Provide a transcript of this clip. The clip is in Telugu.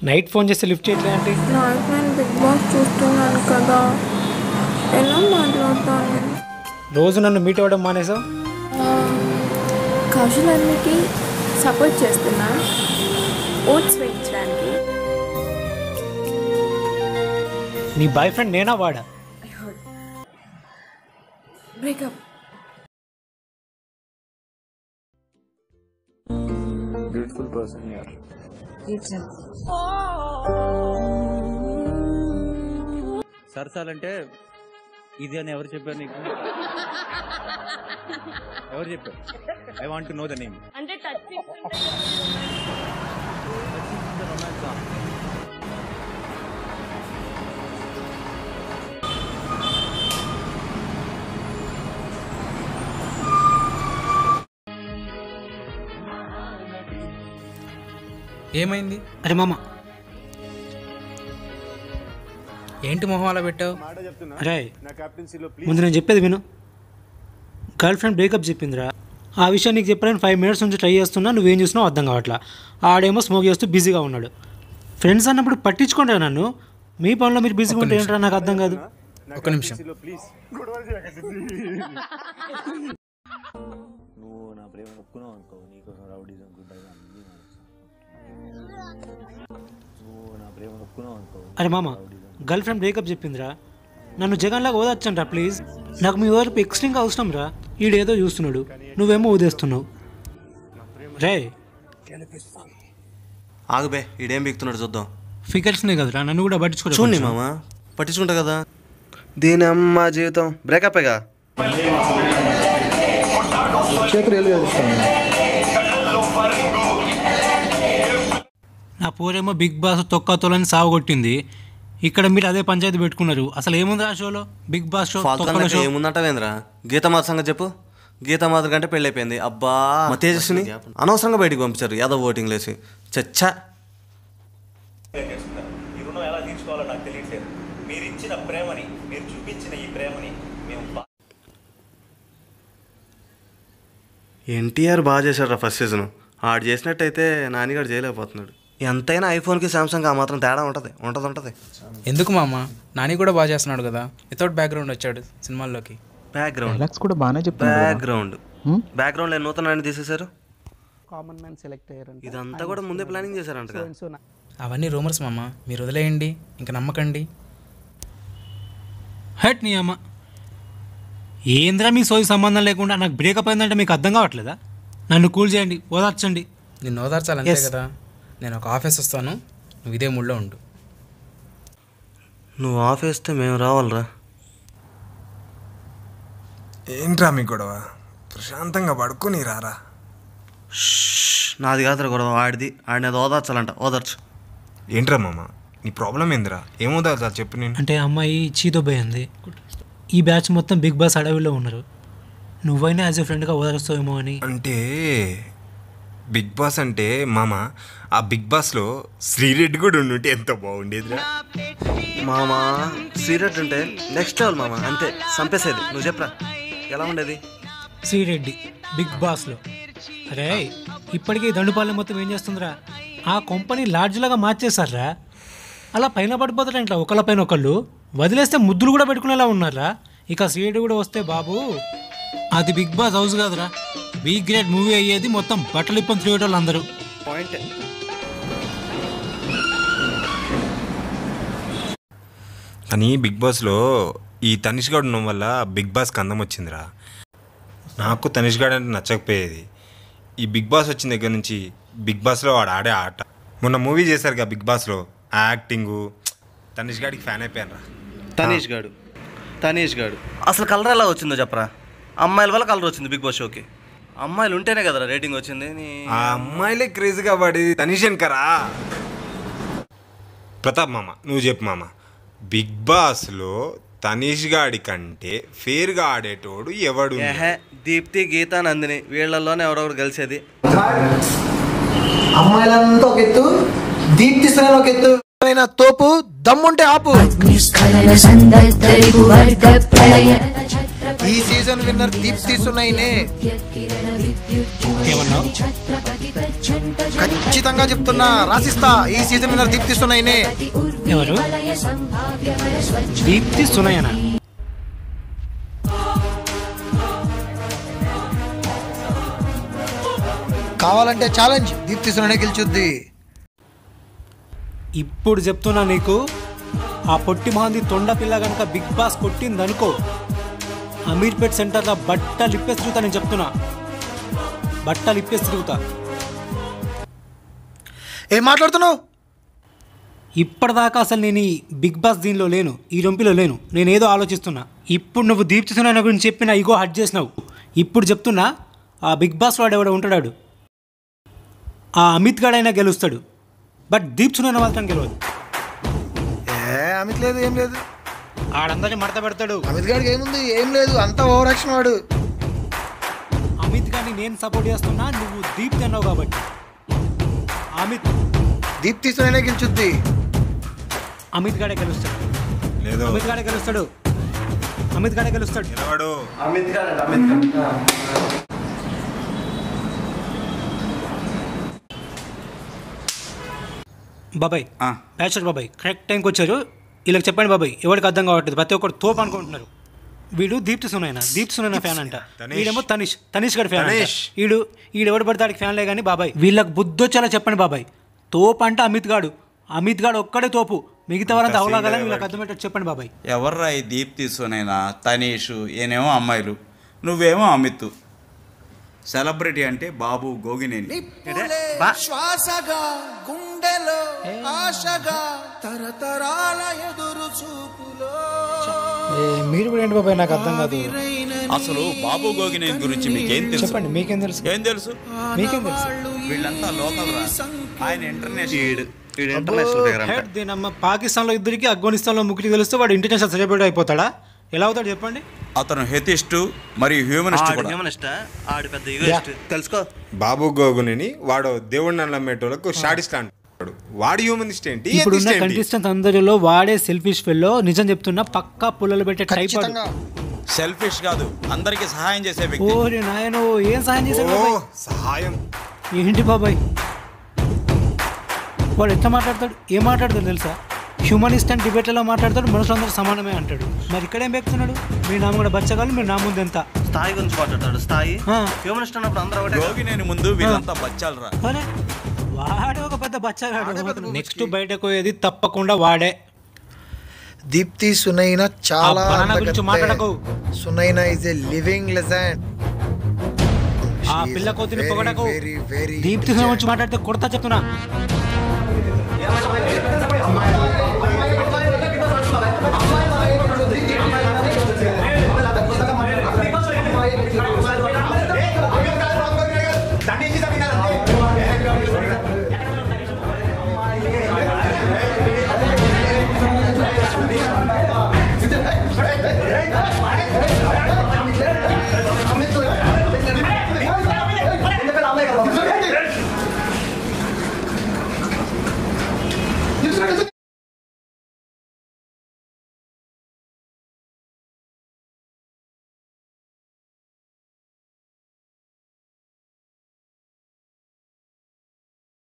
నైట్ ఫోన్ చేస్తే లిఫ్ట్ చేయట్లేదంటే నైట్ నేను బిగ్ బాస్ చూస్తున్నాను కదా, ఎలా మాట్లాడతాను? రోజు నన్ను మీట్ అవ్వడం మానేసావు. కౌశల్ అన్నికి సపోర్ట్ చేస్తున్నా ఓట్స్ వేయించడానికి. నీ బాయ్ ఫ్రెండ్ నేనా వాడా? బ్రేకప్. బ్యూటిఫుల్ పర్సన్ యార్. సరసాలంటే ఇది అని ఎవరు చెప్పారు నీకు? ఎవరు చెప్పారు? I want to know the name. అంటే టచ్ ఏమైంది? అరే మామ, ఏంటి మొహం అలా పెట్టావు? అరే ముందు నేను చెప్పేది విను. గర్ల్ ఫ్రెండ్ బ్రేకప్ చెప్పిందిరా. ఆ విషయం నీకు చెప్పాలని 5 minutes నుంచి ట్రై చేస్తున్నా, నువ్వేం చూసినావు అర్థం కావట్లా. ఆడేమో స్మోక్ చేస్తూ బిజీగా ఉన్నాడు. ఫ్రెండ్స్ అన్నప్పుడు పట్టించుకుంటా నన్ను. మీ పనిలో మీరు బిజీగా ఉంటే ఏంట్రా నాకు అర్థం కాదు. ఒక నిమిషం. నువ్వు నా ప్రేమ ఒప్పుకున్నావు అనుకో, నీకోసం రౌడీజం గుడ్డగా అన్నీ నువ్వు నా ప్రేమ ఒప్పుకున్నావు అనుకో. అరే మామ, గర్ల్ ఫ్రెండ్ బ్రేకప్ చెప్పిందిరా. నన్ను జగన్లాగా ఓదొచ్చండ్రా ప్లీజ్. నాకు మీ వైపు ఎక్స్ట్రీమ్గా అవసరం రా. ఈడేదో చూస్తున్నాడు, నువ్వేమో ఊదేస్తున్నావు. రే ఆగుబే, ఈడేం బిగుతున్నాడు చూద్దాం. ఫిగర్స్నే కదరా, నన్ను కూడా పట్టించుకో. చూడండి మామ, పట్టించుకుంటా కదా. దీని అమ్మ జీవితం బ్రేకప్పేగా. నా పోరేమో బిగ్ బాస్ తొక్కతోలని సావగొట్టింది. ఇక్కడ మీరు అదే పంచాయతీ పెట్టుకున్నారు. అసలు ఏముంది ఆ షోలో? బిగ్ బాస్ షో ఏముందంటావేంద్రా? గీతామాత సంగతి చెప్పు. గీతామాత కంటే పెళ్ళి అయిపోయింది. అబ్బా, మా తేజస్విని అనవసరంగా బయటికి పంపించారు యాదవ్ ఓటింగ్ లేసి. చచ్చా. ఈ రుణం ఎలా తీర్చుకోవాలో నాకు తెలియట్లేదు. మీరు ఇచ్చిన ప్రేమని, మీరు చూపించిన ఈ ప్రేమని మేము ఎన్టీఆర్ బాగా చేశాడు ఫస్ట్ సీజన్. ఆడు చేసినట్టయితే నానిగాడు చేయలేకపోతున్నాడు. ఎంతైనా ఐఫోన్కి సామ్సంగ్ ఆ మాత్రం తేడా ఉంటుంది. ఎందుకు మామ, నాని కూడా బాగా చేస్తున్నాడు కదా. వితౌట్ బ్యాక్గ్రౌండ్ వచ్చాడు సినిమాల్లోకి. బ్యాక్గ్రౌండ్ కూడా బాగానే చెప్తాను. బ్యాక్గ్రౌండ్ నూతనాన్ని తీసేశారు. కామన్ మ్యాన్ సెలెక్ట్ అయ్యారు. ఇదంతా కూడా ముందే ప్లానింగ్ చేశారంట. అవన్నీ రూమర్స్ మామ, మీరు వదిలేయండి, ఇంకా నమ్మకండి. హట్ నీ అమ్మ, ఏంద్రా మీ సోయి సంబంధం లేకుండా నాకు బ్రేకప్ అయిందంటే మీకు అర్థం కావట్లేదా? నన్ను కూల్ చేయండి, ఓదార్చండి. నిన్ను ఓదార్చాలంతే కదా. నేను ఒక ఆఫీస్ వస్తాను, నువ్వు ఇదే మూడ్లో ఉండు. నువ్వు ఆఫ్ వేస్తే మేము రావాలరా. ఏంట్రా మీ గొడవ? ప్రశాంతంగా పడుకొని రారా. నాది కాదురా గొడవ, ఆడిని అది ఓదార్చాలంట. ఓదార్చు. ఏంట్రా మామ, నీ ప్రాబ్లం ఏందిరా? ఏమోదార్చా చెప్పు. నేను అంటే అమ్మాయి చీతోపోయింది. ఈ బ్యాచ్ మొత్తం బిగ్ బాస్ అడవిలో ఉన్నారు. నువ్వైనా యాజ్ ఎ ఫ్రెండ్గా ఓదార్స్తావేమో అని. అంటే బిగ్ బాస్ అంటే మామ, ఆ బిగ్ బాస్లో శ్రీరెడ్డి కూడా ఉండుంటే ఎంత బాగుండేదిరా. మామా సీరియట్ ఉంటే నెక్స్ట్ లెవెల్ మామ. అంతే చంపేసేది. నువ్వు చెప్పరా ఎలా ఉండేది? శ్రీరెడ్డి బిగ్ బాస్లో. అరే ఇప్పటికీ దండుపాలెం మొత్తం ఏం చేస్తుందిరా? ఆ కంపెనీ లాడ్జ్లాగా మార్చేశారా. అలా పైన పడిపోతారా ఇంట్లో ఒకళ్ళ పైన ఒకళ్ళు. వదిలేస్తే ముద్దులు కూడా పెట్టుకునేలా ఉన్నారా. ఇక శ్రీరెడ్డి కూడా వస్తే బాబు అది బిగ్ బాస్ హౌస్ కాదురా, బీ గ్రేట్ మూవీ అయ్యేది. మొత్తం బట్టలు ఇప్పని తిరిగేటోళ్ళు అందరూ. పాయింట్. కానీ బిగ్ బాస్లో ఈ తనిష్ గౌడ్ ఉండడం వల్ల బిగ్ బాస్కి అందం వచ్చిందిరా. నాకు తనిష్ గౌడ్ అంటే నచ్చకపోయేది. ఈ బిగ్ బాస్ వచ్చిన దగ్గర నుంచి బిగ్ బాస్లో వాడు ఆడే ఆట. మొన్న మూవీ చేశారుగా బిగ్ బాస్లో, యాక్టింగు, తనిష్ గాడికి ఫ్యాన్ అయిపోయాను రా. తనీష్ గాడు అసలు కలర్ ఎలా వచ్చిందో చెప్పరా? అమ్మాయిల వల్ల కలర్ వచ్చింది బిగ్ బాస్ షోకి. అమ్మాయిలు ఉంటేనే కదరా రేటింగ్ వచ్చింది. ఆ అమ్మాయిలే క్రేజీగా పడి తనిష్ వెనకరా. ప్రతాప్ మామ, నువ్వు చెప్పు మామ, బిగ్ బాస్లో తనీష్ గాడి కంటే ఫేర్గా ఆడేటోడు ఎవడు? దీప్తి, గీత, నందిని వీళ్ళల్లోనే ఎవరెవరు కలిసేది. అమ్మాయిలంతా ఒక ఎత్తు, దీప్తి శ్రేణి ఒక ఎత్తు. తోపు దమ్ముంటే ఆపు. ఈ సీజన్ విన్నర్ దీప్తి సునైనే. ఏమన్నావు? ఖచ్చితంగా చెప్తున్నా, రాసిస్తా. ఈ సీజన్ విన్నర్ దీప్తి సునైనే. ఎవరు? దీప్తి సునయన. కావాలంటే ఛాలెంజ్, దీప్తి సునైనే గెలుచుద్ది. ఇప్పుడు చెప్తున్నా నీకు, ఆ పొట్టి మహంది తొండ పిల్ల కనుక బిగ్ బాస్ కొట్టిందనుకో, అమీర్పేట్ సెంటర్లో బట్టలు ఇప్పేసి తిరుగుతా. నేను చెప్తున్నా, బట్టలు ఇప్పేసి తిరుగుతా. ఏం మాట్లాడుతున్నావు? ఇప్పటిదాకా అసలు నేను ఈ బిగ్ బాస్ దీనిలో లేను, ఈ రొంపిలో లేను. నేనేదో ఆలోచిస్తున్నా. ఇప్పుడు నువ్వు దీప్తి సునైన గురించి చెప్పిన ఇగో హట్ చేసినావు. ఇప్పుడు చెప్తున్నా, ఆ బిగ్ బాస్ వాడు ఎవడో ఉంటాడు, ఆ అమిత్ గడైనా గెలుస్తాడు, బట్ దీప్తి సునైన మాత్రం గెలవదు. అమిత్ లేదు, ఏం లేదు. ఆడందరినీ మడత పెడతాడు. అమిత్ గారికి ఏముంది? ఏం లేదు, అంతా ఓవర్ యాక్షన్ వాడు. అమిత్ గారిని నేను సపోర్ట్ చేస్తున్నా, నువ్వు దీప్తి అన్నావు కాబట్టి. అమిత్ దీప్తి సునైనే గెలుచుద్ది. అమిత్ గాడే గెలుస్తాడు. లేదు అమిత్ గాడే గెలుస్తాడు. అమిత్ గాడే గెలుస్తాడు. నిలబడు. బాబాయ్, ప్యాచర్ బాబాయ్ కరెక్ట్ టైంకి వచ్చారు. వీళ్ళకి చెప్పండి బాబాయ్, ఎవరికి అర్థం కావట్లేదు, ప్రతి ఒక్కరు తోపు అనుకుంటున్నారు. వీడు దీప్తి సునైన ఫ్యాన్ అంట. వీడేమో తనీష్ గడి ఫ్యాన్. ఈడెవడు పడతాడికి ఫ్యాన్లే కానీ బాబాయ్, వీళ్ళకి బుద్ధొచ్చేలా చెప్పండి బాబాయ్. తోపు అంటే అమిత్ గాడు ఒక్కడే తోపు, మిగతా వాళ్ళంతా అవలాగాలని వీళ్ళకి అర్థమయ్యేటట్టు చెప్పండి బాబాయ్. ఎవర్రా ఈ దీప్తి సునైనా, తనీషు, ఈయనేమో అమ్మాయిలు, నువ్వేమో అమిత్. సెలబ్రిటీ అంటే బాబు గోగినేని. శ్వాసగా గుండెలో ఆశగా తరతరాల ఎదురు చూపులో. మీరు కూడా ఏంటి బాబాయ్, నాకు అర్థం కాదు. అసలు బాబు గోగినేని గురించి మీకేం తెలుసు? చెప్పండి, మీకేం తెలుసు? ఏం తెలుసు? మీకేం తెలుసు? వీళ్ళంతా లోకల్ రా, ఆయన ఇంటర్నేషనల్. హెడ్ దీనమ్మ, పాకిస్తాన్లో ఇద్దరికి, ఆఫ్ఘనిస్తాన్లో ముగ్గురికి తెలిస్తే వాడు ఇంటర్నేషనల్ సెలబ్రిటీ అయిపోతాడా? ఎలా అవుతాడు చెప్పండి? అతను హెతిస్టు మరియు హ్యూమనిస్ట్ కూడా. ఆడు పెద్ద ఈగోయిస్ట్, తెలుసుకో. బాబు గోగుని వాడు దేవుడిని నమ్మేటోళ్ళకు షాడిస్ట్ అంటాడు. వాడు హ్యూమనిస్ట్ ఏంటి? ఇప్పుడున్న కంటెస్టెంట్స్ అందరిలో వాడే సెల్ఫిష్ ఫెల్లో. నిజం చెప్తున్నా, పక్కా పుల్లలు పెట్టే టైప్. సెల్ఫిష్ కాదు, అందరికి సహాయం చేసే వ్యక్తి. ఓరే నాయనో, ఏం సహాయం చేశాడు? సహాయం ఏంటి బాబాయ్, వాడు ఎట్లా మాట్లాడతాడు? ఏం మాట్లాడతాడు తెలుసా? హ్యూమనిస్ట్ అండ్ డిబేట్లలో మాట్లాడతాడు, మనుషులందరూ సమానమే అంటాడు. మరి ఇక్కడేం పెడుతున్నాడు? మీ నామ కూడా బచ్చగాలు, మీరు నా ముందు ఎంత స్థాయి గురించి మాట్లాడతాడు. స్థాయి హ్యూమనిస్ట్ అన్నప్పుడు అందరూ ఒకటే. గోగినేని ముందు వీళ్ళంతా బచ్చాలు రా. అరే వాడే ఒక పెద్ద బచ్చగాడు. నెక్స్ట్ బయటకు పోయేది తప్పకుండా వాడే. దీప్తి సునైన చాలా గురించి మాట్లాడకు. Sunaina is a living legend. ఆ పిల్ల కోతిని పొగడకు. దీప్తి సునైన గురించి మాట్లాడితే కొడతా చెప్తున్నా.